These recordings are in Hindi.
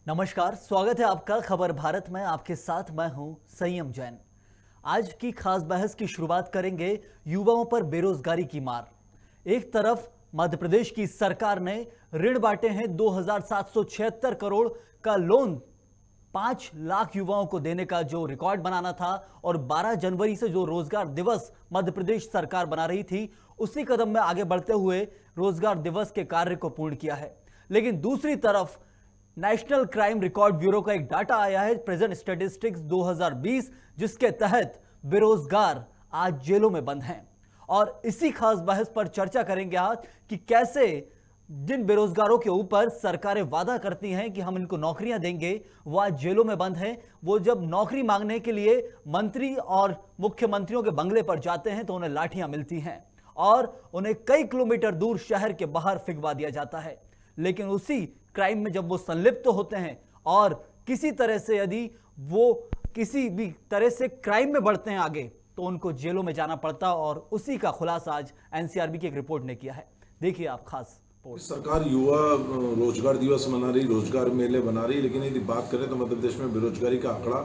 नमस्कार, स्वागत है आपका खबर भारत में। आपके साथ मैं हूं संयम जैन। आज की खास बहस की शुरुआत करेंगे युवाओं पर बेरोजगारी की मार। एक तरफ मध्य प्रदेश की सरकार ने ऋण बांटे हैं 2776 करोड़ का लोन 5 लाख युवाओं को देने का जो रिकॉर्ड बनाना था, और 12 जनवरी से जो रोजगार दिवस मध्य प्रदेश सरकार बना रही थी, उसी कदम में आगे बढ़ते हुए रोजगार दिवस के कार्य को पूर्ण किया है। लेकिन दूसरी तरफ नेशनल क्राइम रिकॉर्ड ब्यूरो का एक डाटा आया है, प्रेजेंट स्टैटिस्टिक्स 2020, जिसके तहत बेरोजगार आज जेलों में बंद हैं। और इसी खास बहस पर चर्चा करेंगे आज कि कैसे जिन बेरोजगारों के ऊपर सरकारें वादा करती हैं कि हम इनको नौकरियां देंगे, वो आज जेलों में बंद हैं। वो जब नौकरी मांगने के लिए मंत्री और मुख्यमंत्रियों के बंगले पर जाते हैं तो उन्हें लाठियां मिलती हैं और उन्हें कई किलोमीटर दूर शहर के बाहर फिंकवा दिया जाता है। लेकिन उसी क्राइम में जब वो संलिप्त तो होते हैं और किसी तरह से यदि वो किसी भी तरह से क्राइम में बढ़ते हैं आगे, तो उनको जेलों में जाना पड़ता। और उसी का खुलासा आज एनसीआरबी की एक रिपोर्ट ने किया है। देखिए आप खास रिपोर्ट। सरकार युवा रोजगार दिवस मना रही, रोजगार मेले बना रही, लेकिन यदि बात करें तो मध्य प्रदेश में बेरोजगारी का आंकड़ा,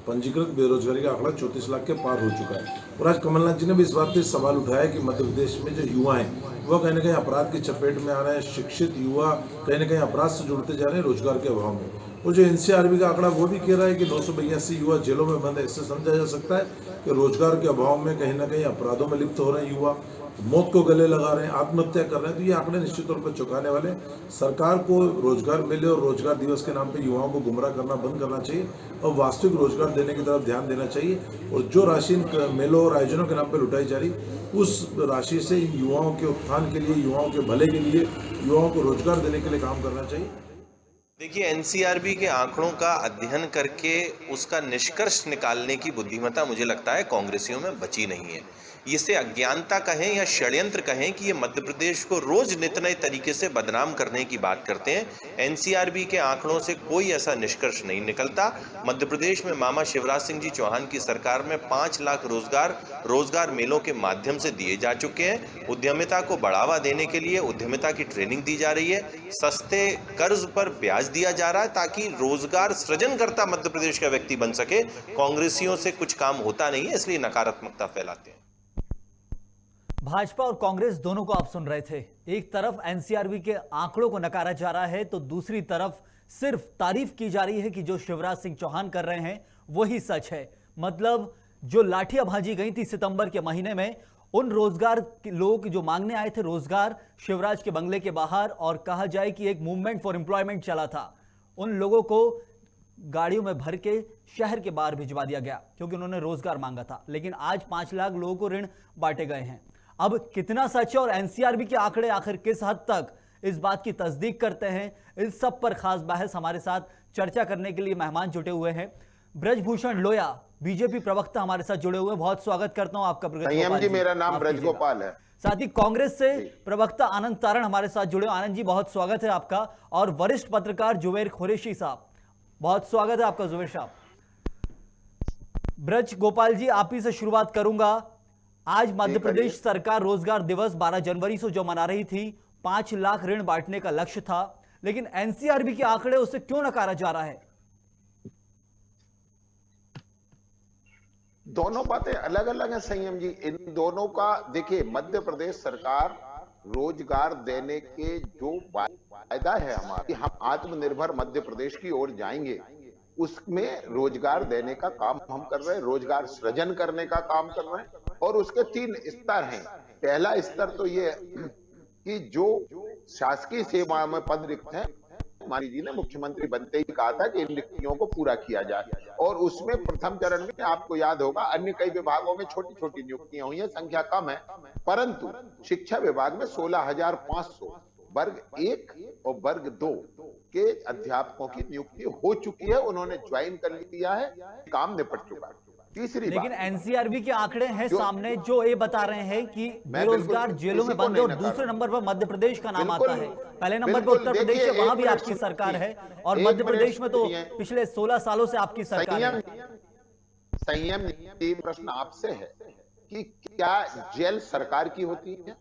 पंजीकृत बेरोजगारी का आंकड़ा 34 लाख के पार हो चुका है। और आज कमलनाथ जी ने भी इस बात पे सवाल उठाया कि मध्य प्रदेश में जो युवा हैं वह कहीं ना कहीं अपराध की चपेट में आ रहे हैं। शिक्षित युवा कहीं ना कहीं अपराध से जुड़ते जा रहे हैं रोजगार के अभाव में। और जो एनसीआरबी का आंकड़ा वो भी कह रहा है कि 982 युवा जेलों में बंद है। इससे समझा जा सकता है कि रोजगार के अभाव में कहीं ना कहीं अपराधों में लिप्त हो रहे हैं युवा, मौत को गले लगा रहे हैं, आत्महत्या कर रहे हैं। तो ये आंकड़े निश्चित तौर पर चौंकाने वाले। सरकार को रोजगार मिले और रोजगार दिवस के नाम पे युवाओं को गुमराह करना बंद करना चाहिए और वास्तविक रोजगार देने की तरफ ध्यान देना चाहिए। और जो राशि मेलों और आयोजनों के नाम पर लुटाई जा रही, उस राशि से इन युवाओं के उत्थान के लिए, युवाओं के भले के लिए, युवाओं को रोजगार देने के लिए काम करना चाहिए। देखिए, एनसीआरबी के आंकड़ों का अध्ययन करके उसका निष्कर्ष निकालने की बुद्धिमत्ता मुझे लगता है कांग्रेसियों में बची नहीं है। इसे अज्ञानता कहें या षड्यंत्र कहें कि ये मध्य प्रदेश को रोज नित नए तरीके से बदनाम करने की बात करते हैं। एनसीआरबी के आंकड़ों से कोई ऐसा निष्कर्ष नहीं निकलता। मध्य प्रदेश में मामा शिवराज सिंह जी चौहान की सरकार में 5 लाख रोजगार मेलों के माध्यम से दिए जा चुके हैं। उद्यमिता को बढ़ावा देने के लिए उद्यमिता की ट्रेनिंग दी जा रही है। सस्ते कर्ज पर ब्याज दिया जा रहा है ताकि रोजगार सृजनकर्ता मध्य प्रदेश का व्यक्ति बन सके। कांग्रेसियों से कुछ काम होता नहीं है, इसलिए नकारात्मकता फैलाते हैं। भाजपा और कांग्रेस दोनों को आप सुन रहे थे। एक तरफ एनसीआरबी के आंकड़ों को नकारा जा रहा है, तो दूसरी तरफ सिर्फ तारीफ की जा रही है कि जो शिवराज सिंह चौहान कर रहे हैं वही सच है। मतलब जो लाठियां भाजी गई थी सितंबर के महीने में, उन रोजगार के लोग जो मांगने आए थे रोजगार शिवराज के बंगले के बाहर, और कहा जाए कि एक मूवमेंट फॉर एम्प्लॉयमेंट चला था, उन लोगों को गाड़ियों में भर के शहर के बाहर भिजवा दिया गया क्योंकि उन्होंने रोजगार मांगा था। लेकिन आज 5 लाख लोगों को ऋण बांटे गए हैं। अब कितना सच है और एनसीआरबी के आंकड़े आखिर किस हद तक इस बात की तस्दीक करते हैं, इस सब पर खास बहस हमारे साथ चर्चा करने के लिए मेहमान जुटे हुए हैं। ब्रजभूषण लोया, बीजेपी प्रवक्ता, हमारे साथ जुड़े हुए हैं। बहुत स्वागत करता हूं आपका। संयम जी, मेरा नाम ब्रजगोपाल है। साथ ही कांग्रेस से प्रवक्ता आनंद तारण हमारे साथ जुड़े। आनंद जी, बहुत स्वागत है आपका। और वरिष्ठ पत्रकार जुबैर कुरैशी साहब, बहुत स्वागत है आपका जुबैर साहब। ब्रज गोपाल जी, आप ही से शुरुआत करूंगा। आज मध्य प्रदेश सरकार रोजगार दिवस 12 जनवरी से जो मना रही थी, 5 लाख ऋण बांटने का लक्ष्य था, लेकिन एनसीआरबी के आंकड़े उसे क्यों नकारा जा रहा है? दोनों बातें अलग अलग हैं संयम जी। इन दोनों का देखिए, मध्य प्रदेश सरकार रोजगार देने के जो वायदा है हमारा कि हम आत्मनिर्भर मध्य प्रदेश की ओर जाएंगे, उसमें रोजगार देने का काम हम कर रहे हैं, रोजगार सृजन करने का काम कर रहे हैं। और उसके 3 स्तर हैं। पहला स्तर तो ये कि जो शासकीय सेवा में पद रिक्त हैं, मानी जी ने मुख्यमंत्री बनते ही कहा था कि इन रिक्तियों को पूरा किया जाए। और उसमें प्रथम चरण में आपको याद होगा अन्य कई विभागों में छोटी छोटी नियुक्तियां हुई हैं, संख्या कम है, परंतु शिक्षा विभाग में 16,500 वर्ग 1 और वर्ग 2 के अध्यापकों की नियुक्ति हो चुकी है। उन्होंने ज्वाइन कर लिया है, काम निपट चुका है। तीसरी लेकिन बात, एनसीआरबी के आंकड़े हैं सामने जो ये बता रहे हैं कि बेरोजगार जेलों में बंद है, और दूसरे नंबर पर मध्य प्रदेश का नाम आता है। पहले नंबर पर उत्तर प्रदेश है, वहां भी आपकी सरकार है, और मध्य प्रदेश में तो पिछले 16 सालों से आपकी सरकार है। संयम प्रश्न आपसे है कि क्या जेल सरकार की होती है?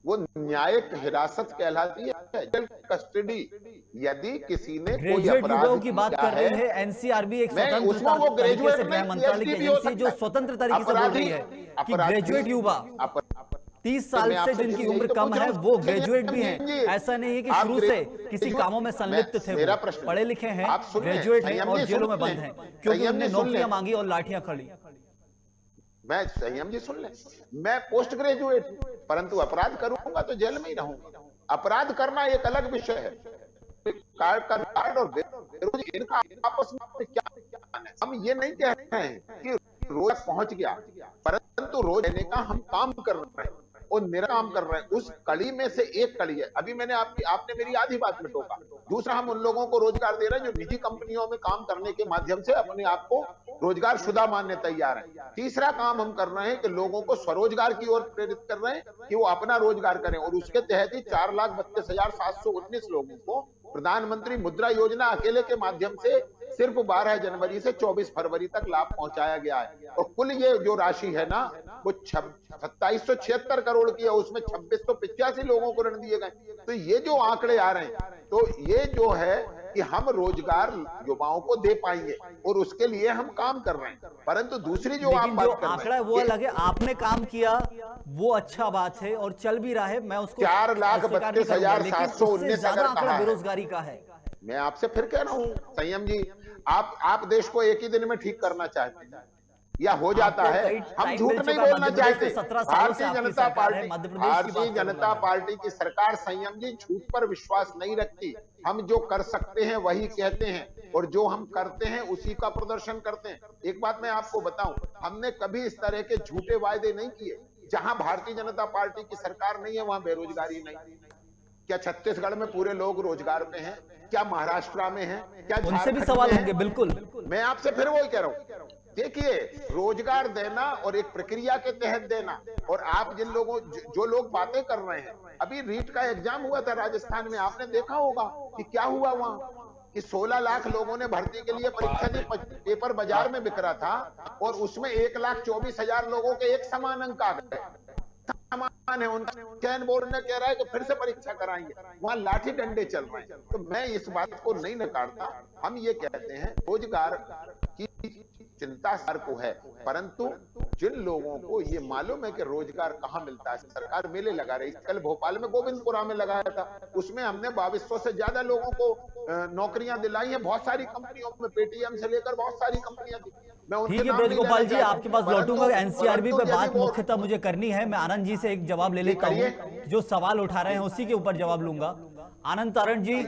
वो न्यायिक हिरासत कहलाती है, जेल कस्टडी। यदि किसी ने कोई ग्रेजुएट युवाओं अपराध की बात किया कर रही है एनसीआरबी, एक मैं स्वतंत्र उसमें वो तरीके ग्रेजुएट से नहीं गृह मंत्रालय की पीएचडी भी हो एजेंसी जो सकता है। स्वतंत्र तरीके से बोल रही है कि ग्रेजुएट युवा 30 साल मैं से आपसे जिनकी यही उम्र तो कम पूछ है रहा हूं। वो ग्रेजुएट भी हैं। जी, ऐसा नहीं है कि आप शुरू से किसी कामों में संलिप्त थे, मेरा वो प्रश्न पढ़े लिखे हैं, आप सुन लें, ग्रेजुएट हैं संयम और जी जेलों सुन में बंद लें, हैं क्योंकि संयम उनने जी सुन लें। नौकरियां मांगी और लाठियां खड़ी। मैं संयम जी सुन ले, मैं पोस्ट ग्रेजुएट हूं, परंतु अपराध करूंगा तो जेल में ही रहूंगा। अपराध करना एक अलग विषय है। कार्ड और बेरोजगारी इनका आपस में क्या है? हम ये नहीं कह रहे हैं कि रोज पहुंच गया, परंतु रोज देने का हम काम कर रहे हैं और मेरा काम कर रहे हैं। उस कड़ी में से एक कड़ी है। अभी मैंने आपने मेरी आधी बात में टोका। दूसरा, हम उन लोगों को रोजगार दे रहे हैं जो निजी कंपनियों में काम करने के माध्यम से अपने आप को रोजगार शुदा मानने तैयार है। तीसरा काम हम कर रहे हैं कि लोगों को स्वरोजगार की ओर प्रेरित कर रहे हैं कि वो अपना रोजगार करें, और उसके तहत ही 4,32,719 लोगों को प्रधानमंत्री मुद्रा योजना अकेले के माध्यम से सिर्फ 12 जनवरी से 24 फरवरी तक लाभ पहुंचाया गया है। और कुल ये जो राशि है ना, वो 2776 करोड़ की है, उसमें 2685 लोगों को ऋण दिए गए। तो ये जो आंकड़े आ रहे हैं, तो ये जो है कि हम रोजगार युवाओं को दे पाएंगे और उसके लिए हम काम कर रहे हैं। परंतु दूसरी जो आप लेकिन जो बात कर रहे आंकड़ा है वो अलग है, आपने काम किया वो अच्छा बात है और चल भी रहा है, मैं उसको 4,32,719 ज्यादा अगर आंकड़ा कहा है, बेरोजगारी का है। मैं आपसे फिर कह रहा हूं संयम जी, आप देश को एक ही दिन में ठीक करना चाहते हैं या हो जाता आपको है। कई हम टाइम झूठ मिल नहीं चुका है, बोलना मध्य प्रदेश चाहते। में 17 सालों से भारतीय आपकी जनता सरकार है, पार्टी मध्य प्रदेश की भारतीय बात करूंगा जनता मैं। पार्टी की सरकार संयम जी झूठ पर विश्वास नहीं रखती। हम जो कर सकते हैं वही कहते हैं और जो हम करते हैं उसी का प्रदर्शन करते हैं। एक बात मैं आपको बताऊं, हमने कभी इस तरह के झूठे वायदे नहीं किए। जहां भारतीय जनता पार्टी की सरकार नहीं है वहां बेरोजगारी नहीं। क्या छत्तीसगढ़ में पूरे लोग रोजगार पे हैं? क्या महाराष्ट्र में हैं? क्या उनसे भी झारखंड सवाल में होंगे, हैं? बिल्कुल। मैं आपसे फिर वही कह रहा हूं, देखिए, रोजगार देना और एक प्रक्रिया के तहत देना, और आप जिन लोगों जो लोग बातें कर रहे हैं, अभी रीट का एग्जाम हुआ था राजस्थान में, आपने देखा होगा कि क्या हुआ वहां कि 16 लाख लोगों ने भर्ती के लिए परीक्षा दी। पेपर बाजार में बिक रहा था और उसमें 1,24,000 लोगों के एक समान अंक आ गए। समान है, उनका चयन बोर्ड ने कह रहा है कि फिर से परीक्षा कराएंगे। वहां लाठी डंडे चल रहे हैं। तो मैं इस बात को नहीं नकारता। हम ये कहते हैं रोजगार की चिंता सर को है, परंतु जिन लोगों को ये मालूम है कि रोजगार कहाँ मिलता है, सरकार मेले लगा रही है। कल भोपाल में गोविंदपुरा में लगाया था, उसमें हमने 2200 से ज्यादा लोगों को नौकरियां दिलाई है। बहुत सारी कंपनियों में, पेटीएम से लेकर बहुत सारी कंपनियां दी। मैं उनके ठीक है नाम नहीं ब्रजगोपाल लेना जी, चाहता, आपके पास परंतु- लौटूंगा। एनसीआरबी पे परंतु बात यदि वो- मुख्यतः मुझे करनी है। मैं आनंद जी से एक जवाब ले लेता हूं, जो सवाल उठा रहे हैं उसी के ऊपर जवाब लूंगा। आनंद तारण जी,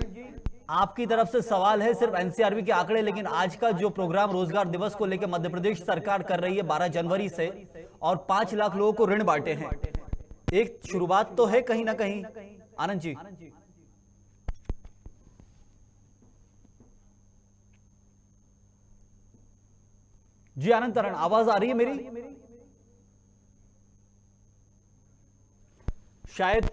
आपकी तरफ से सवाल है सिर्फ एनसीआरबी के आंकड़े, लेकिन आज का जो प्रोग्राम रोजगार दिवस को लेकर मध्य प्रदेश सरकार कर रही है 12 जनवरी से, और 5 लाख लोगों को ऋण बांटे हैं, एक शुरुआत तो है कहीं ना कहीं। आनंद जी, जी आनंद तारण, आवाज आ रही है मेरी? शायद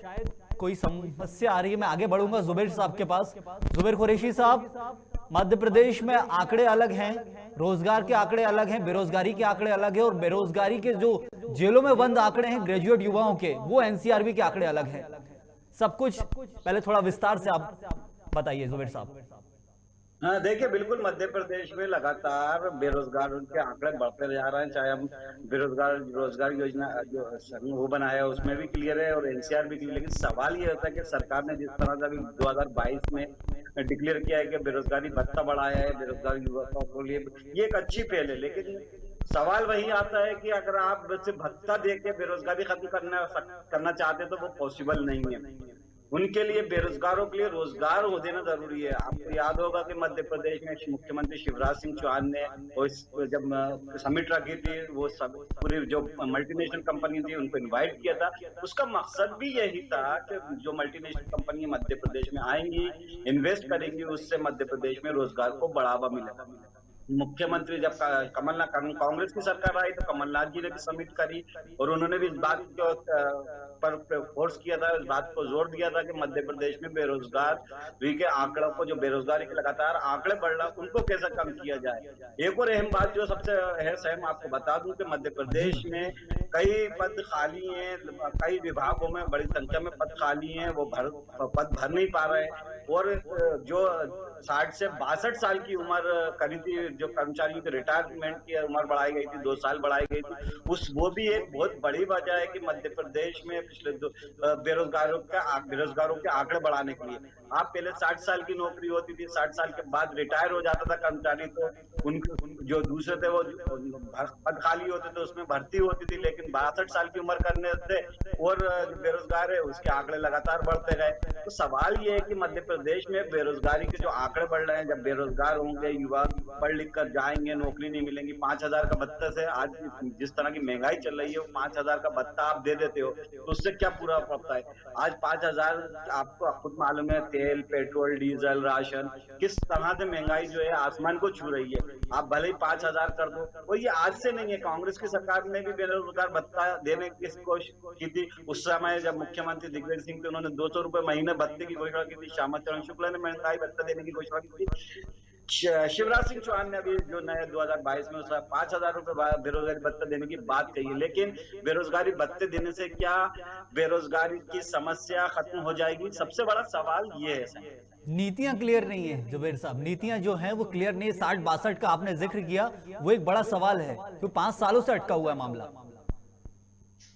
कोई समस्या आ रही है। मैं आगे बढ़ूंगा जुबैर साहब के पास। जुबैर कुरैशी साहब, मध्य प्रदेश में आंकड़े अलग हैं, रोजगार के आंकड़े अलग हैं, बेरोजगारी के आंकड़े अलग हैं, और बेरोजगारी के जो जेलों में बंद आंकड़े हैं ग्रेजुएट युवाओं के, वो एनसीआरबी के आंकड़े अलग हैं। सब कुछ पहले थोड़ा विस्तार से आप बताइए जुबैर साहब। हाँ, देखिए, बिल्कुल मध्य प्रदेश में लगातार बेरोजगार के आंकड़े बढ़ते जा रहे हैं। चाहे हम रोजगार योजना जो समूह वो बनाया है उसमें भी क्लियर है और एनसीआर भी क्लियर। लेकिन सवाल ये होता है कि सरकार ने जिस तरह से अभी 2022 में डिक्लेयर किया है कि बेरोजगारी भत्ता बढ़ाया है बेरोजगार युवकों के लिए, ये एक अच्छी पहल है। लेकिन सवाल वही आता है कि अगर आप सिर्फ भत्ता दे के बेरोजगारी खत्म करना चाहते तो वो पॉसिबल नहीं है। उनके लिए, बेरोजगारों के लिए रोजगार हो देना जरूरी है। आपको याद होगा कि मध्य प्रदेश में मुख्यमंत्री शिवराज सिंह चौहान ने जब समिट रखी थी, वो सब पूरी जो मल्टीनेशनल कंपनी थी उनको इनवाइट किया था। उसका मकसद भी यही था कि जो मल्टीनेशनल कंपनी मध्य प्रदेश में आएंगी, इन्वेस्ट करेंगी, उससे मध्य प्रदेश में रोजगार को बढ़ावा मिलेगा। मुख्यमंत्री जब कमलनाथ कांग्रेस की सरकार आई तो कमलनाथ जी ने भी समिट करी और उन्होंने भी इस बात को पर फोर्स किया था, इस बात को जोर दिया था कि मध्य प्रदेश में बेरोजगारी के आंकड़ों को, जो बेरोजगारी के लगातार आंकड़े बढ़ रहा उनको कैसे कम किया जाए। एक और अहम बात जो सबसे है सैम, आपको बता दूं कि मध्य जी। प्रदेश में कई पद खाली हैं, कई विभागों में बड़ी संख्या में पद खाली हैं, वो पद भर नहीं पा रहे हैं। और जो 60 से 62 साल की उम्र करी थी, जो कर्मचारियों की रिटायरमेंट की उम्र बढ़ाई गई थी, 2 साल बढ़ाई गई थी, वो भी एक बहुत बड़ी वजह है कि मध्य प्रदेश में पिछले बेरोजगारों के आंकड़े बढ़ाने के लिए। आप पहले 60 साल की नौकरी होती थी, 60 साल के बाद रिटायर हो जाता था कर्मचारी, तो जो दूसरे थे वो पद खाली होते थे, उसमें भर्ती होती थी, लेकिन 62 साल की उम्र करने से और जो बेरोजगार है उसके आंकड़े लगातार बढ़ते गए। तो सवाल ये है कि मध्य प्रदेश में बेरोजगारी के जो आंकड़े बढ़ रहे हैं, जब बेरोजगार होंगे युवा, पढ़ लिख कर जाएंगे, नौकरी नहीं मिलेंगी, 5,000 का भत्ता से आज जिस तरह की महंगाई चल रही है, वो 5,000 का भत्ता आप दे देते हो तो उससे क्या पूरा पड़ता है। आज 5,000 आपको खुद मालूम है, तेल, पेट्रोल, डीजल, राशन किस तरह से महंगाई जो है आसमान को छू रही है। आप भले ही 5,000 कर दो, और ये आज से नहीं है, कांग्रेस की सरकार ने भी बेरोजगार भत्ता देने की कोशिश की थी। उस समय जब मुख्यमंत्री दिग्विजय सिंह थे, उन्होंने 200 रुपए महीने भत्ते की घोषणा की थी। श्यामा चरण शुक्ला ने महंगाई भत्ता देने की घोषणा की थी। शिवराज सिंह चौहान ने अभी जो नए 2022 में 5,000 रुपए बेरोजगारी भत्ता देने की बात कही है, लेकिन बेरोजगारी भत्ते देने से क्या बेरोजगारी की समस्या खत्म हो जाएगी? सबसे बड़ा सवाल ये है। नीतियां क्लियर नहीं है जुबेर साहब, नीतियां जो हैं वो क्लियर नहीं है। 60-62 का आपने जिक्र किया, वो एक बड़ा सवाल है, तो 5 सालों से अटका हुआ है मामला।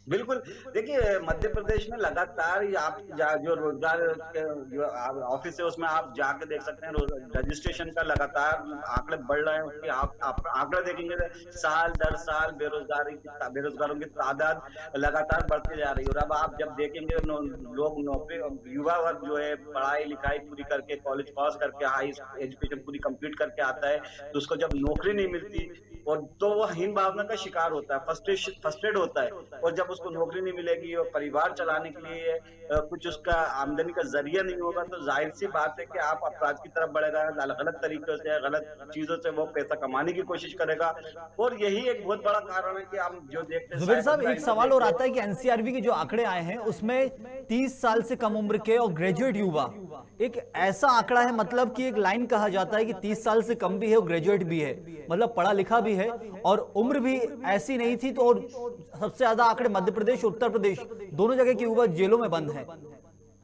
बिल्कुल, देखिए मध्य प्रदेश में लगातार आप जो रोजगार के जो ऑफिस है उसमें आप जाके देख सकते हैं, रजिस्ट्रेशन का लगातार आंकड़े बढ़ रहे हैं। उसके आप आंकड़े देखेंगे साल दर साल बेरोजगारों की तादाद लगातार बढ़ती जा रही है। और अब आप जब देखेंगे लोग नौकरी, युवा वर्ग जो है पढ़ाई लिखाई पूरी करके, कॉलेज पास करके, हाई एजुकेशन पूरी कंप्लीट करके आता है, तो उसको जब नौकरी नहीं मिलती और तो वो हीन भावना का शिकार होता है, फ्रस्ट्रेट होता है। और जब उसको नौकरी नहीं मिलेगी और परिवार चलाने के लिए कुछ उसका आमदनी का जरिया नहीं होगा, तो जाहिर सी बात है कि आप अपराध की तरफ बढ़ेगा, गलत तरीकों से, गलत चीजों से वो पैसा कमाने की कोशिश करेगा। और यही एक बहुत बड़ा कारण है कि हम जो देखते हैं। जुबेर साहब, एक सवाल और आता है कि एनसीआरबी के जो आंकड़े आए हैं उसमें 30 साल से कम उम्र के और ग्रेजुएट युवा एक ऐसा आंकड़ा है, मतलब कि एक लाइन कहा जाता है कि 30 साल से कम भी है और ग्रेजुएट भी है, मतलब पढ़ा लिखा भी है और उम्र भी ऐसी नहीं थी। तो और सबसे ज्यादा आंकड़े मध्य प्रदेश, उत्तर प्रदेश, दोनों जगह के युवा जेलों में बंद हैं।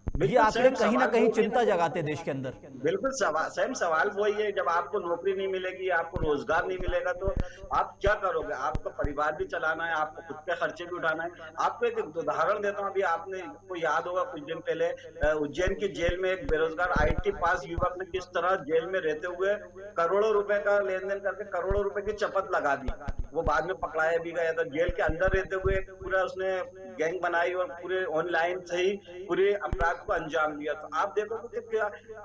ये आंकड़े कहीं ना कहीं चिंता जगाते हैं देश के अंदर। बिल्कुल सवाल वही है, जब आपको नौकरी नहीं मिलेगी, आपको रोजगार नहीं मिलेगा, तो आप क्या करोगे? आपको परिवार भी चलाना है, आपको खुद के खर्चे भी उठाना है। आपको एक उदाहरण देता हूँ, अभी आपने को याद होगा कुछ दिन पहले उज्जैन की जेल में एक बेरोजगार IT पास युवक ने किस तरह जेल में रहते हुए करोड़ों रुपए का लेन देन करके करोड़ों रुपए की चपत लगा दी। वो बाद में पकड़ाया भी गया था। जेल के अंदर रहते हुए पूरा उसने गैंग बनाई और पूरे ऑनलाइन से ही पूरे अपराध को अंजाम दिया। तो आप देखोगे कि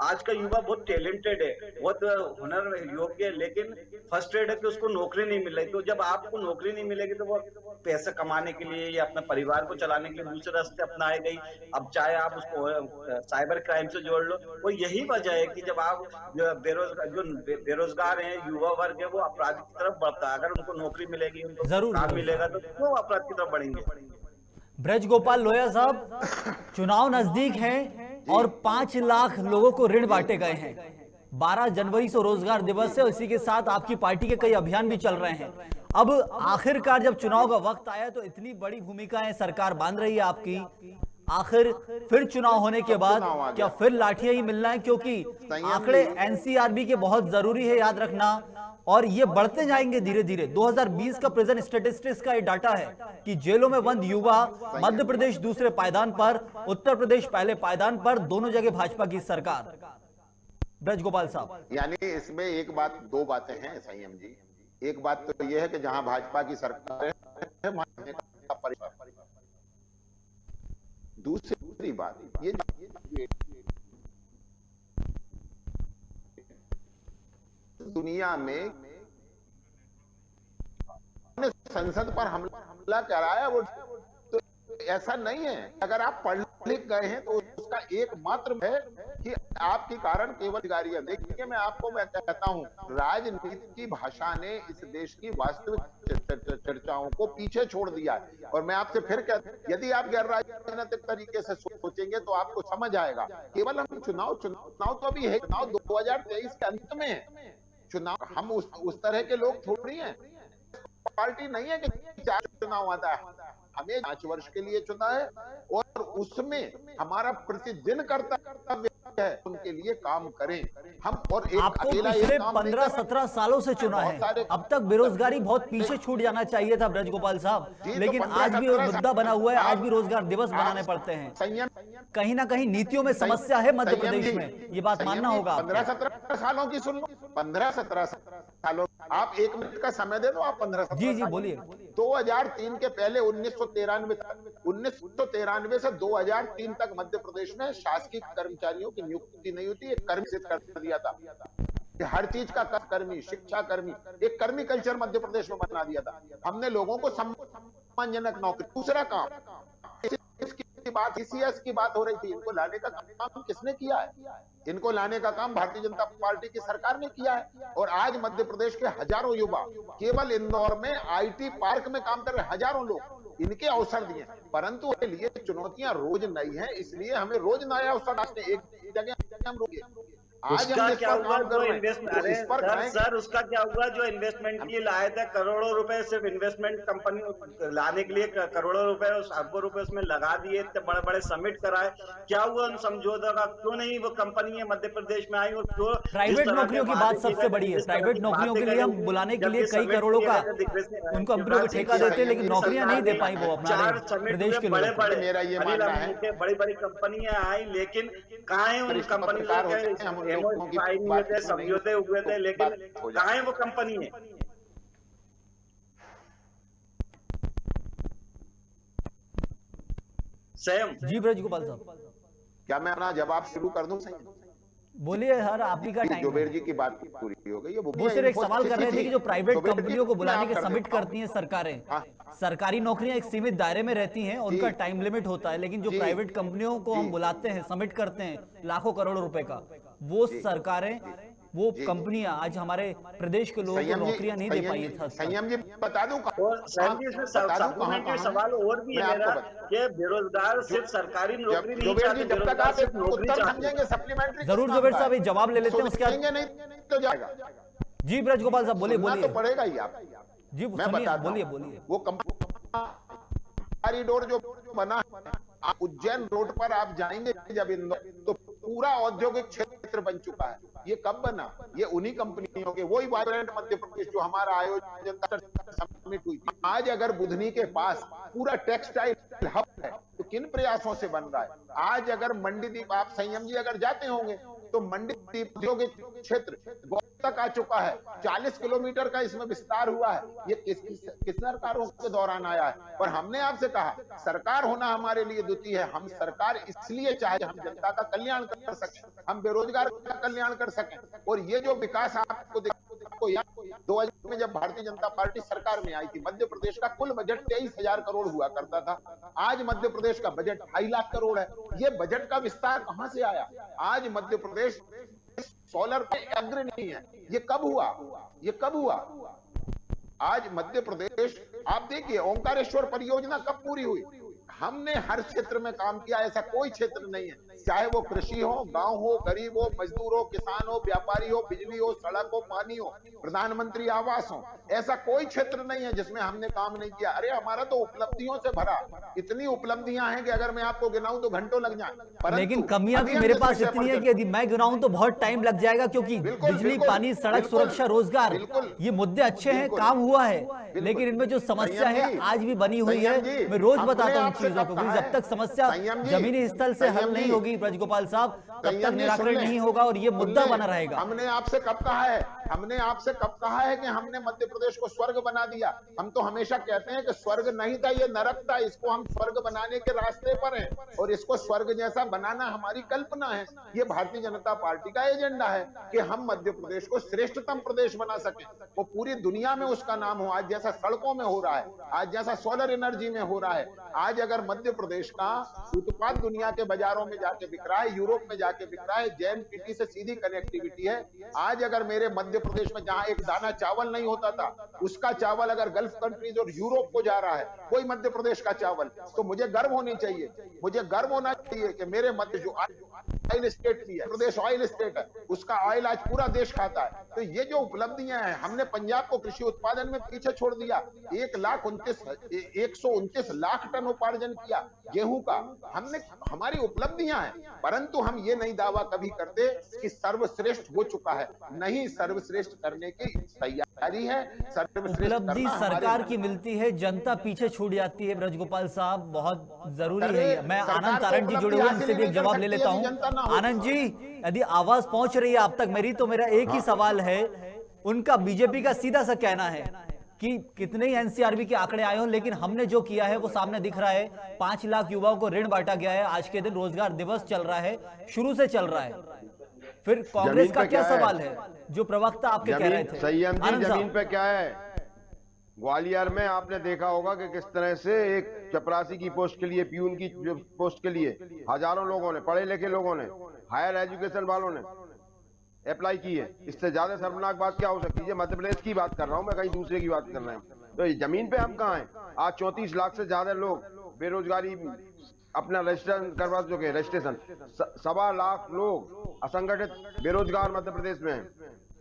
आज का युवा बहुत टैलेंटेड है, बहुत हुनर योग्य है, लेकिन फ्रस्ट्रेट है कि उसको नौकरी नहीं मिल रही। तो जब आपको नौकरी नहीं मिलेगी तो वो पैसे कमाने के लिए या अपने परिवार को चलाने के लिए दूसरे रास्ते अपनाए गई। अब चाहे आप उसको साइबर क्राइम से जोड़ लो, वो यही वजह है कि जब आप जो बेरोजगार हैं, युवा वर्ग है, वो अपराध की तरफ बढ़ता है। अगर उनको नौकरी मिलेगी, उनको जरूर काम मिलेगा, तो वो अपराध की तरफ बढ़ेंगे। ब्रज गोपाल लोया साहब, चुनाव नजदीक हैं और 5 लाख लोगों को ऋण बांटे गए हैं। 12 जनवरी से रोजगार दिवस है, इसी के साथ आपकी पार्टी के कई अभियान भी चल रहे हैं। अब आखिरकार जब चुनाव का वक्त आया तो इतनी बड़ी भूमिकाएं सरकार बांध रही है आपकी, आखिर फिर चुनाव होने के बाद क्या फिर लाठियां ही मिलना है? क्योंकि आंकड़े एनसीआरबी के बहुत जरूरी है याद रखना, और ये बढ़ते जाएंगे धीरे धीरे। 2020 का प्रेजेंट स्टेटिस्टिक्स का ये डाटा है कि जेलों में बंद युवा, मध्य प्रदेश दूसरे पायदान पर, उत्तर प्रदेश पहले पायदान पर, दोनों जगह भाजपा की सरकार। ब्रज गोपाल साहब, यानी इसमें एक बात, दो बातें हैं संयम जी। एक बात तो यह है कि जहां भाजपा की सरकार है, दूसरी बात ये दुनिया में संसद पर हमला कराया, वो तो ऐसा नहीं है। अगर आप पढ़ लिख गए हैं तो इसका एकमात्र है कि आपके कारण केवल बेरोजगारियां। देखिए मैं कहता हूं, राजनीति की भाषा ने इस देश की वास्तविक चर्चाओं को पीछे छोड़ दिया है। और मैं आपसे फिर कहता, यदि आप गैर राजनीतिक तरीके से सोचेंगे तो आपको समझ आएगा। केवल हम चुनाव तो अभी है, चुनाव 2023 के अंत में है। चुनाव हम उस तरह के लोग थोड़ी हैं, पार्टी नहीं है कि 4 चुनाव आता है। हमें 5 वर्ष के लिए चुना है और उसमें हमारा प्रतिदिन कर्तव्य है उनके लिए काम करें हम। और एक आपको अकेला पिछले एक काम नहीं 15-17 सालों से चुना है, अब तक बेरोजगारी बहुत पीछे छूट जाना चाहिए था ब्रजगोपाल साहब, जी, तो लेकिन 15 आज भी वो 17 मुद्दा बना हुआ है, आज भी आप- रोजगार दिवस आप मनाने पड़ते हैं। संयम कहीं ना कहीं नीतियों में समस्या है मध्य संयम प्रदेश जी, में, ये बात संयम मानना जी, होगा आपको। 15-17 सालों की सुन लो, 15-17 सालों। आप 1 मिनट का समय दे दो, आप 15-17 जी जी बोलिए। 2003 के पहले 1993 से 2003 तक मध्य प्रदेश में शासकीय कर्मचारियों की नियुक्ति नहीं होती, एक कर्मी से कर दिया था कि हर चीज का कर्मी, शिक्षा कर्मी, एक कर्मी कल्चर मध्य प्रदेश में बना दिया था। हमने लोगों को सम्मानजनक नौकरी। दूसरा काम, की बात, टीसीएस की बात हो रही थी, इनको लाने का काम किसने किया है? इनको लाने का काम भारतीय जनता पार्टी की सरकार ने किया है। और आज मध्य प्रदेश के हजारों युवा केवल इंदौर में आईटी पार्क में काम कर रहे, हजारों लोग इनके अवसर दिए। परंतु उसके लिए चुनौतियां रोज नई हैं, इसलिए हमें रोज नया अवसर, एक जगह हम रोके। आज उसका हम जिस क्या पर हुआ काम कर जो रहे हैं, इन्वेस्टमेंट, तो अरे इस पर सर कहें- सर उसका क्या हुआ जो इन्वेस्टमेंट के लिए लाए थे, करोड़ों रुपए सिर्फ इन्वेस्टमेंट कंपनी लाने के लिए, करोड़ों रुपए अरबों रुपए उसमें लगा दिए, इतने बड़े बड़े समिट कराए, क्या हुआ उन समझौता का? क्यों नहीं वो कंपनी है मध्य प्रदेश में आई? और क्यों प्राइवेट नौकरियों की बात सबसे बड़ी है, प्राइवेट नौकरियों के लिए हम बुलाने के लिए कई करोड़ों का उन कंपनियों को ठेका देते हैं, लेकिन नौकरियां नहीं दे पाई वो अपना 4 समिट प्रदेश के बड़े लोगों को। बड़े, मेरा ये अनिल मानना है, अंबानी के बड़ी बड़ी कंपनियां आई, लेकिन कहाँ है उन वरिष्ठ कंपनियों पत्रकार होते के हैं, हम उन लोगों की साइन हुए बात थे, को नहीं- समझौते हुए थे, लेकिन बात हो कहाँ है वो कंपनी है? सेम जी ब्रजगोपाल साहब क्या मैं अपना जवाब शुरू कर दूं? सही, बोलिए, हर आप ही का टाइम जोबेर है। जी की बात पूरी हो गई है। वो सिर्फ एक सवाल कर रहे थे कि जो प्राइवेट जोबेर जी, कंपनियों को बुलाने के मैं आप सबमिट कर करती हैं सरकारें, हाँ। सरकारी नौकरियां एक सीमित दायरे में रहती हैं, उनका जी। टाइम लिमिट होता है, लेकिन जो जी। प्राइवेट कंपनियों को हम जी। बुलाते हैं, सबमिट करते हैं लाखों करोड़ों रुपए का, वो सरकारें, वो कंपनियां आज हमारे प्रदेश के लोगों को नौकरियां नहीं दे पाई है। संयम जी बता दूं और सैम जी इसमें सप्लीमेंट्री सवाल और भी है मेरा कि बेरोजगार सिर्फ सरकारी नौकरी नहीं जोबेर जी चाहते, जब तक बेरोजगार आप सिर्फ एक नौकरी उत्तर चाहते हैं। समझेंगे सप्लीमेंट्री जरूर जोबेर साहब, ये जवाब ले लेते हैं, उसके बाद नहीं तो जाएगा। जी ब्रजगोपाल साहब बोलिए सुनना बोलिए। तो पड़ेगा ही आप। जी मैं सुनिए, बताता बोलिए हूं। बोलिए। वो कॉरिडोर जो बना है, उज्जैन रोड पर आप जाएंगे जब इंदौर, तो पूरा औद्योगिक क्षेत्र बन चुका है। ये कब बना? ये उन्हीं कंपनियों के, वही वाइब्रेंट मध्य प्रदेश जो हमारा आयोजन समिट हुई थी। आज अगर बुधनी के पास पूरा टेक्सटाइल हब है, तो किन प्रयासों से बन रहा है? आज अगर मंडीदीप, आप संयम जी अगर जाते होंगे तो मंडीदीप औद्योगिक क्षेत्र तक आ चुका है, 40 किलोमीटर का इसमें विस्तार हुआ है। ये किस सरकारों के दौरान आया है? और हमने आपसे कहा सरकार होना हमारे लिए द्वितीय है। हम सरकार इसलिए चाहे हम जनता का कल्याण कर सकें, हम बेरोजगार का कल्याण कर सकें। और ये जो विकास आपको 2000 में जब भारतीय जनता पार्टी सरकार में आई थी, मध्य प्रदेश का कुल बजट 23,000 करोड़ हुआ करता था। आज मध्य प्रदेश का बजट 2.5 लाख करोड़ है। ये बजट का विस्तार कहां से आया? आज मध्य प्रदेश सोलर पे अग्रणी है। ये कब हुआ? ये कब हुआ? आज मध्य प्रदेश, आप देखिए ओंकारेश्वर परियोजना कब पूरी हुई? हमने हर क्षेत्र में काम किया, ऐसा कोई क्षेत्र नहीं है, चाहे वो कृषि हो, गांव हो, गरीब हो, मजदूर हो, किसान हो, व्यापारी हो, बिजली हो, सड़क हो, पानी हो, प्रधानमंत्री आवास हो, ऐसा कोई क्षेत्र नहीं है जिसमें हमने काम नहीं किया। अरे हमारा तो उपलब्धियों से भरा, इतनी उपलब्धियां हैं कि अगर मैं आपको गिनाऊं तो घंटों लग जाए। लेकिन कमियां भी मेरे पास इतनी है कि यदि मैं गिनाऊं तो बहुत टाइम लग जाएगा, क्योंकि बिजली, पानी, सड़क सुरक्षा, रोजगार, ये मुद्दे अच्छे हैं, काम हुआ है, लेकिन इनमें जो समस्या है आज भी बनी हुई है। मैं रोज बताता हूं चीजों को, जब तक समस्या जमीनी स्तर से हल नहीं होगी ब्रजगोपाल साहब, तब तक निराकरण नहीं होगा और ये मुद्दा बना रहेगा। हमने आपसे कब कहा है, हमने आपसे कब कहा है कि हमने मध्य प्रदेश को स्वर्ग बना दिया? हम तो हमेशा कहते हैं कि स्वर्ग नहीं था, ये नरक था, इसको हम स्वर्ग बनाने के रास्ते पर हैं और इसको स्वर्ग जैसा बनाना हमारी कल्पना है। ये भारतीय जनता पार्टी का एजेंडा है कि हम मध्य प्रदेश को श्रेष्ठतम प्रदेश बना सकें, वो पूरी दुनिया में उसका नाम हो। आज जैसा जैसा सड़कों में हो रहा है, आज जैसा सोलर एनर्जी में हो रहा है, आज अगर मध्य प्रदेश का उत्पाद दुनिया के बाजारों में जाके बिक रहा है, यूरोप में जाके बिक रहा है, जेएनपीटी से सीधी कनेक्टिविटी है। आज अगर मेरे मध्य प्रदेश में जहां एक दाना चावल नहीं होता था, उसका चावल अगर गल्फ कंट्रीज और यूरोप को जा रहा है, कोई मध्य प्रदेश का चावल, तो मुझे गर्व होनी चाहिए, मुझे गर्व होना चाहिए कि मेरे मध्य जो ऑयल स्टेट भी है, प्रदेश ऑयल स्टेट है, उसका ऑयल आज पूरा देश खाता है। तो ये जो उपलब्धियां हैं, हमने पंजाब को कृषि उत्पादन में पीछे छोड़ दिया, 129 लाख टन उपार्जन किया गेहूं का, हमने, हमारी उपलब्धियां हैं। परंतु हम ये नहीं दावा कभी करते कि सर्वश्रेष्ठ हो चुका है, नहीं, सर्वश्रेष्ठ करने की तैयारी है। उपलब्धि सरकार की मिलती है, जनता पीछे छूट जाती है। ब्रजगोपाल साहब, बहुत जरूरी है। मैं आनंद तारण जी जुड़े हुए, उनसे भी एक जवाब ले लेता हूं। आनंद जी, यदि आवाज पहुंच रही है आप तक मेरी, तो मेरा एक ही सवाल है, उनका बीजेपी का सीधा सा कहना है कि कितने ही एनसीआरबी के आंकड़े आए हों, लेकिन हमने जो किया है वो सामने दिख रहा है। 5 लाख युवाओं को ऋण बांटा गया है, आज के दिन रोजगार दिवस चल रहा है, शुरू से चल रहा है। फिर कांग्रेस का क्या सवाल है, जो प्रवक्ता आपके कह रहे थे? संयम जी, जमीन पे क्या है? ग्वालियर में आपने देखा होगा कि किस तरह से एक चपरासी की पोस्ट के लिए, प्यून की पोस्ट के लिए हजारों लोगों ने, पढ़े लिखे लोगों ने, हायर एजुकेशन वालों ने अप्लाई की है। इससे ज्यादा शर्मनाक बात क्या हो सकती है? मध्य प्रदेश की बात कर रहा हूं मैं, कहीं दूसरे की बात कर रहे हैं। तो ये जमीन पे हम कहाँ हैं? आज 34 लाख से ज्यादा लोग बेरोजगारी अपना रजिस्ट्रेशन करवा चुके हैं, रजिस्ट्रेशन। 1.25 लाख लोग असंगठित बेरोजगार मध्य प्रदेश में हैं।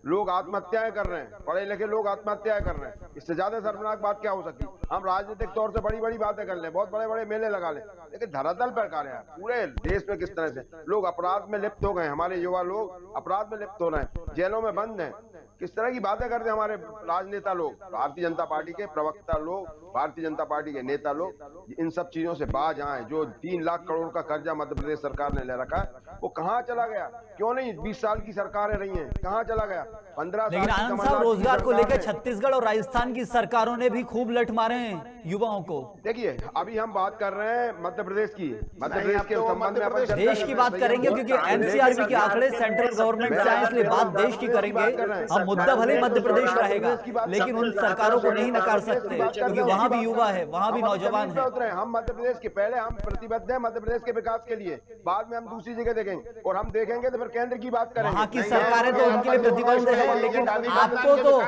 लोग आत्महत्याएं कर रहे हैं, पढ़े लिखे लोग आत्महत्याएं कर रहे हैं। इससे ज्यादा शर्मनाक बात क्या हो सकती? हम राजनीतिक तौर से बड़ी बड़ी बातें कर लें, बहुत बड़े बड़े मेले लगा लें, लेकिन धरातल पर क्या है? पूरे देश में किस तरह से लोग अपराध में लिप्त हो गए, हमारे युवा लोग अपराध में लिप्त हो रहे हैं, जेलों में बंद हैं। किस तरह की बातें करते हैं हमारे राजनेता लोग, भारतीय जनता पार्टी के प्रवक्ता लोग, भारतीय जनता पार्टी के नेता लोग इन सब चीजों से बाज आए। जो 3 लाख करोड़ का कर्जा मध्य प्रदेश सरकार ने ले रखा है, वो कहाँ चला गया? क्यों नहीं 20 साल की सरकारें रही हैं, कहाँ चला गया? 15 साल। लेकिन आनंद साहब, रोजगार को लेकर छत्तीसगढ़ और राजस्थान की सरकारों ने भी खूब लठ मारे हैं युवाओं को। देखिए, अभी हम बात कर रहे हैं मध्य प्रदेश की, मध्य प्रदेश के संबंध में अपन देश की बात करेंगे, क्योंकि एनसीआरबी के आंकड़े सेंट्रल गवर्नमेंट से आए, इसलिए बात देश की करेंगे। हम मुद्दा भले मध्य प्रदेश रहेगा, लेकिन उन सरकारों को नहीं नकार सकते, क्योंकि वहां भी युवा है, वहां भी नौजवान है। हम मध्य प्रदेश के, पहले हम प्रतिबद्ध हैं मध्य प्रदेश के विकास के लिए, बाद में हम दूसरी जगह देखेंगे, और हम देखेंगे तो फिर केंद्र की बात करेंगे। वहां की सरकारें तो उनके लिए प्रतिबद्ध है, लेकिन आपको तो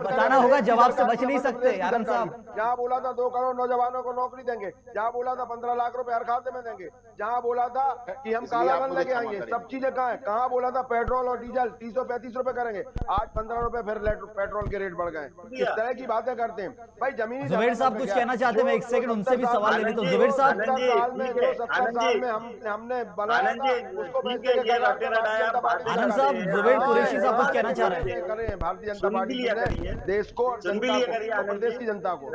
बताना होगा, जवाब से बच नहीं सकते। आनंद साहब, जहाँ बोला था 2 करोड़ नौजवानों को नौकरी देंगे, जहाँ बोला था 15 लाख रुपए हर खाते में देंगे, जहाँ बोला था कि हम कालाधन लेके आएंगे, सब चीजें कहाँ है? कहाँ बोला था पेट्रोल और डीजल 335 रुपए करेंगे, आज 15 रुपए फिर पेट्रोल के रेट बढ़ गए। किस तरह की बातें करते हैं भाई? जमीनी जुबेर साहब कुछ कहना चाहते हैं, मैं एक सेकंड उनसे भी सवाल ले लेता हूं। जुबेर साहब, 70 साल में हमने बनाया, आनंद साहब, जुबेर कुरैशी साहब कुछ कहना चाह रहे हैं। भारतीय जनता पार्टी ने देश को, प्रदेश की जनता को।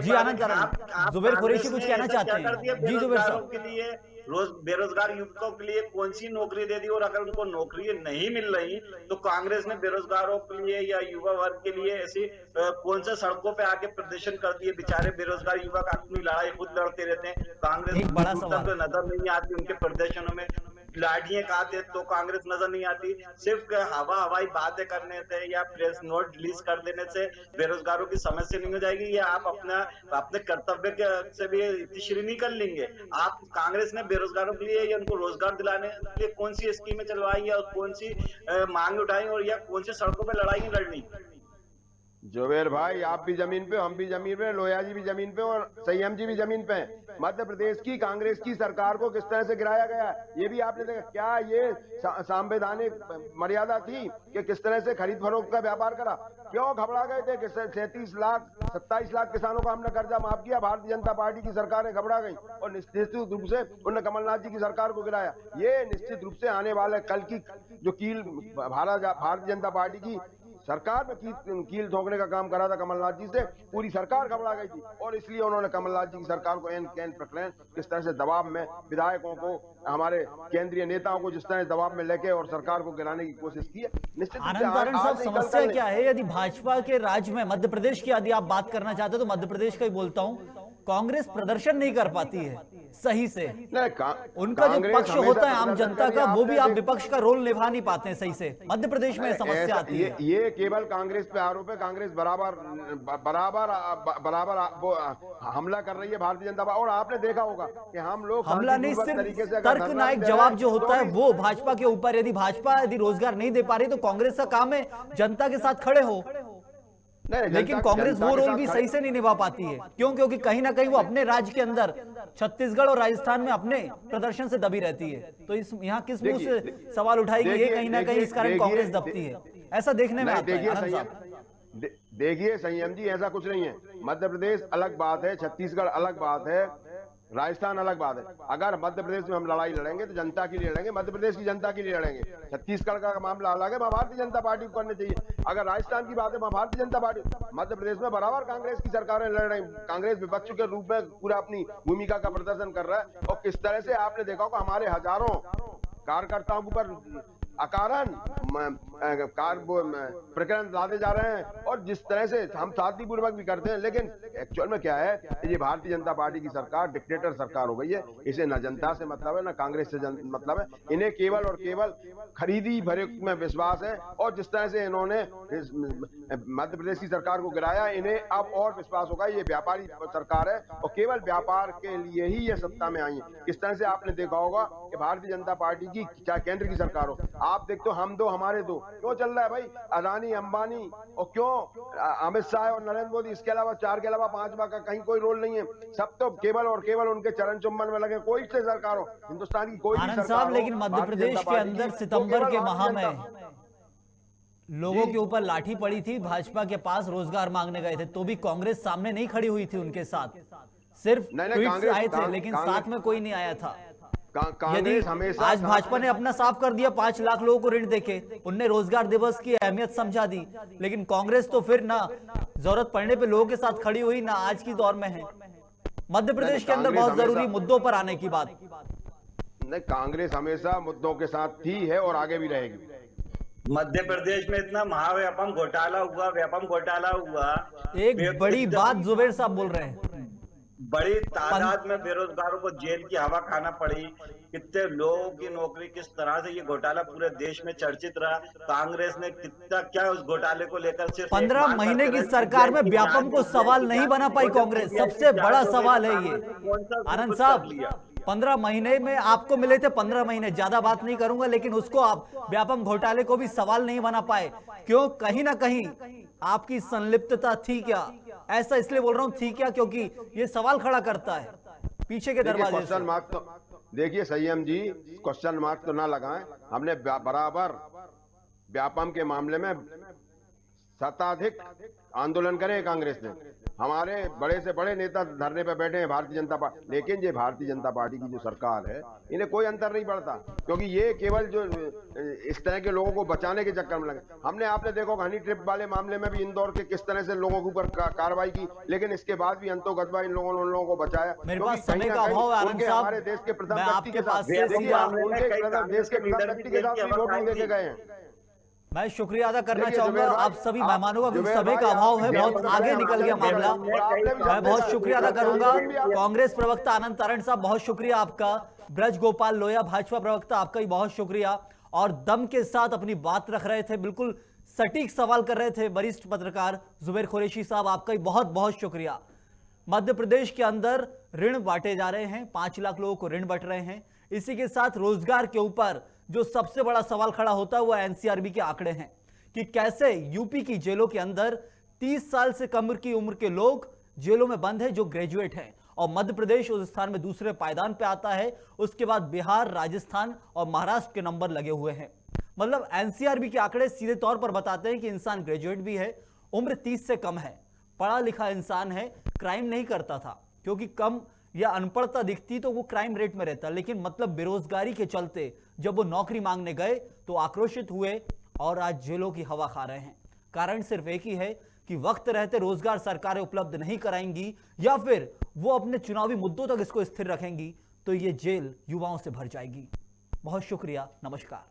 जी आनंद साहब, जुबेर कुरैशी कुछ कहना चाहते हैं। जी जुबेर साहब, के लिए रोज बेरोजगार युवकों के लिए कौन सी नौकरी दे दी, और अगर उनको नौकरी नहीं मिल रही तो कांग्रेस ने बेरोजगारों के लिए या युवा वर्ग के लिए ऐसी कौन से सड़कों पे आके प्रदर्शन कर दिए? बेचारे बेरोजगार युवक अपनी लड़ाई खुद लड़ते रहते हैं, कांग्रेस तो नजर नहीं आती उनके प्रदर्शनों में। लाठियां खाते तो कांग्रेस नजर नहीं आती। सिर्फ हवाई बातें करने से या प्रेस नोट रिलीज कर देने से बेरोजगारों की समस्या नहीं हो जाएगी, या आप अपने कर्तव्य से भी इतिश्री नहीं कर लेंगे? आप कांग्रेस ने बेरोजगारों के लिए या उनको रोजगार दिलाने के लिए कौन सी स्कीमें चलवाई, या कौन सी मांग उठाई, और या कौन सी सड़कों पर लड़ाई लड़नी? जुबेर भाई, आप भी जमीन पे, हम भी जमीन पे, लोया जी भी जमीन पे, और संयम जी भी जमीन पे। मध्य प्रदेश की कांग्रेस की सरकार को किस तरह से गिराया गया, ये भी आपने देखा। क्या ये संवैधानिक मर्यादा थी कि किस तरह से खरीद फरोख्त का व्यापार करा? क्यों घबरा गए थे कि 37 लाख 27 लाख किसानों का हमने कर्जा माफ किया? भारतीय जनता पार्टी की सरकारें घबरा गई और निश्चित रूप से उन्होंने कमलनाथ जी की सरकार को गिराया। ये निश्चित रूप से आने वाले कल की जो कील भारतीय जनता पार्टी की सरकार में कील ठोकने का काम करा था कमलनाथ जी से, पूरी सरकार घबरा गई थी, और इसलिए उन्होंने कमलनाथ जी की सरकार को एन कैन प्रकरण किस तरह से दबाव में, विधायकों को, हमारे केंद्रीय नेताओं को जिस तरह दबाव में लेके और सरकार को गिराने की कोशिश की है। निश्चित आनंद तारण साहब, समस्या क्या है? यदि भाजपा के राज्य में, मध्य प्रदेश की यदि आप बात करना चाहते हो तो मध्य प्रदेश का ही बोलता हूं, कांग्रेस प्रदर्शन नहीं कर पाती है, सही से। नहीं, उनका जो कांग्रेस पक्ष हमेशा होता है आम प्रदर्शन जनता करी, का, वो भी आपने आप विपक्ष का रोल निभा नहीं पाते हैं सही से। मध्य प्रदेश में समस्या आती है। ये केवल कांग्रेस पे आरोप है। कांग्रेस बराबर बराबर बराबर वो हमला कर रही है भारतीय जनता पार्टी। और आपने देखा होगा कि हम लोग हमला नहीं, शांतिपूर्वक तरीके से सिर्फ अगर तर्क धरना नायक दे रहे जवाब हैं, जो होता है भी- वो भाजपा के ऊपर। यदि भाजपा रोजगार नहीं दे पा रही तो कांग्रेस का काम है जनता के साथ खड़े हो। नहीं, लेकिन जनता- कांग्रेस जनता वो के रोल साथ भी खड़े- सही से नहीं निभा पाती है। क्यों? क्योंकि कहीं ना कहीं वो अपने राज्य के अंदर छत्तीसगढ़ और राजस्थान में अपने प्रदर्शन से दबी रहती है। तो इस यहाँ किस मुंह से सवाल उठाएगी, ये कहीं ना कहीं इस कारण कांग्रेस दबती है। ऐसा देखने में आता है। आनंद साहब, देखिए संयम जी, ऐसा कुछ नहीं है। मध्य प्रदेश अलग बात है, छत्तीसगढ़ अलग बात है, राजस्थान अलग बात है। अगर मध्य प्रदेश में हम लड़ाई लड़ेंगे तो जनता के लिए लड़ेंगे, मध्य प्रदेश की जनता के लिए लड़ेंगे। छत्तीसगढ़ का मामला अलग है, वहाँ भारतीय जनता पार्टी को करने चाहिए। अगर राजस्थान की बात है, वहाँ भारतीय जनता पार्टी। मध्य प्रदेश में बराबर कांग्रेस की सरकारें लड़ रही। कांग्रेस विपक्ष के रूप में पूरा अपनी भूमिका का प्रदर्शन कर रहा है। और किस तरह से आपने देखा होगा हमारे हजारों कार्यकर्ताओं के ऊपर अकारण प्रकरण लादे जा रहे हैं। और जिस तरह से हम शांतिपूर्वक भी करते हैं, लेकिन एक्चुअल में क्या है, ये भारतीय जनता पार्टी की सरकार डिक्टेटर सरकार हो गई है। इसे न जनता से मतलब है, न कांग्रेस से मतलब है। इन्हें केवल और केवल खरीदी भरे में विश्वास है। और जिस तरह से इन्होंने मध्य प्रदेश की सरकार को गिराया, इन्हें अब और विश्वास होगा ये व्यापारी सरकार है और केवल व्यापार के लिए ही ये सत्ता में आई है। इस तरह से आपने देखा होगा कि भारतीय जनता पार्टी की चाहे केंद्र की सरकार हो, आप देखते हो हम दो हमारे दो क्यों चल रहा है भाई? अदानी अंबानी और क्यों अमित शाह और नरेंद्र मोदी, इसके अलावा चार के अलावा पांचवा का कहीं कोई रोल नहीं है। सब तो केवल और केवल उनके चरण चुम्बन में लगे। कोई से सरकार हो, हिंदुस्तान की कोई भी आनंद सरकार साहब, हो, लेकिन मध्य भारतीय प्रदेश जनता के पार्टी अंदर की, सितंबर वो के केवल माह भारतीय में जनता- लोगों के ऊपर लाठी पड़ी थी, भाजपा के पास रोजगार मांगने गए थे तो भी कांग्रेस सामने नहीं खड़ी हुई थी उनके साथ। सिर्फ नहीं, ट्वीट्स कांग्रेस- आए थे, कांग्रेस- लेकिन कांग्रेस- साथ में कोई नहीं आया था। यदि कांग्रेस हमेशा आज भाजपा ने अपना साफ कर दिया 5 लाख लोगों को ऋण देके, उनने रोजगार दिवस की अहमियत समझा दी, लेकिन कांग्रेस तो फिर ना जरूरत पड़ने पे लोगों के साथ खड़ी हुई, ना आज की दौर में है। मध्य प्रदेश के अंदर कांग्रेस बहुत जरूरी हमेशा- मुद्दों पर आने की बात। नहीं, कांग्रेस हमेशा मुद्दों के साथ थी, है और आगे भी रहेगी। मध्य प्रदेश में इतना महाव्यापम घोटाला हुआ, व्यापम घोटाला हुआ। एक बड़ी बात जुबेर साहब बोल रहे हैं, बड़ी तादाद में बेरोजगारों को जेल की हवा खाना पड़ी। कितने लोगों की नौकरी, किस तरह से ये घोटाला पूरे देश में चर्चित रहा। कांग्रेस ने कितना क्या उस घोटाले को लेकर सिर्फ 15 महीने की सरकार में व्यापम को सवाल नहीं बना पाई कांग्रेस। सबसे बड़ा सवाल है ये। आनंद साहब, 15 महीने में आपको मिले थे 15 महीने, ज्यादा बात नहीं करूंगा, लेकिन उसको आप व्यापम घोटाले को भी सवाल नहीं बना पाए। क्यों? कहीं ना कहीं आपकी संलिप्तता थी क्या? ऐसा इसलिए बोल रहा हूं थी क्या, क्योंकि ये सवाल खड़ा करता है पीछे के दरवाजे से। क्वेश्चन मार्क तो देखिए संयम जी, क्वेश्चन मार्क तो ना लगाएं। हमने बराबर व्यापम के मामले में शताधिक आंदोलन करे कांग्रेस ने। हमारे बड़े से बड़े नेता धरने पे बैठे हैं भारतीय जनता पार्टी, लेकिन ये भारतीय जनता पार्टी की जो सरकार है, इन्हें कोई अंतर नहीं पड़ता, क्योंकि ये केवल जो इस तरह के लोगों को बचाने के चक्कर में लगे। हमने आपने देखो हनी ट्रिप वाले मामले में भी इंदौर के किस तरह से लोगों के ऊपर कार्रवाई की, लेकिन इसके बाद भी अंतोगत्वा इन लोगों ने उन लोगों को बचाया। मेरे क्योंकि पास समय कहीं ना का कहीं अभाव है आनंद उनके साहब, हमारे देश के प्रथम मैं व्यक्ति आपके के पास साथ से देखिए, सीधा- उनके देश के प्रथम व्यक्ति के साथ भी वोट लेके गए हैं। मैं शुक्रिया अदा करना देखिए, चाहूंगा जुबेर भाई, आप सभी मेहमानों का, क्योंकि जुबेर समय भाई, का अभाव है, आप बहुत जुबेर आगे भाई, निकल गया आप मामला। आपने मैं बहुत शुक्रिया अदा करूंगा आप- कांग्रेस प्रवक्ता आनंद तारण साहब, बहुत शुक्रिया आपका। ब्रज गोपाल लोया भाजपा प्रवक्ता, आपका भी बहुत शुक्रिया। और दम के साथ अपनी बात रख रहे थे, बिल्कुल सटीक सवाल कर रहे थे वरिष्ठ पत्रकार जुबेर कुरैशी साहब, आपका भी बहुत बहुत शुक्रिया। मध्य प्रदेश के अंदर ऋण बांटे जा रहे हैं, 5 लाख लोगों को ऋण बंट रहे हैं। इसी के साथ रोजगार के ऊपर जो सबसे बड़ा सवाल खड़ा होता है वो एनसीआरबी के आंकड़े हैं कि कैसे यूपी की जेलों के अंदर 30 साल से कम की उम्र के लोग जेलों में बंद हैं जो ग्रेजुएट हैं, और मध्य प्रदेश उस स्थान में दूसरे पायदान पे आता है। उसके बाद बिहार, राजस्थान और महाराष्ट्र के नंबर लगे हुए हैं। मतलब एनसीआरबी के आंकड़े सीधे तौर पर बताते हैं कि इंसान ग्रेजुएट भी है, उम्र 30 से कम है, पढ़ा लिखा इंसान है, क्राइम नहीं करता था, क्योंकि कम या अनपढ़ता दिखती तो वो क्राइम रेट में रहता, लेकिन मतलब बेरोजगारी के चलते जब वो नौकरी मांगने गए तो आक्रोशित हुए और आज जेलों की हवा खा रहे हैं। कारण सिर्फ एक ही है कि वक्त रहते रोजगार सरकारें उपलब्ध नहीं कराएंगी, या फिर वो अपने चुनावी मुद्दों तक इसको स्थिर रखेंगी तो ये जेल युवाओं से भर जाएगी। बहुत शुक्रिया, नमस्कार।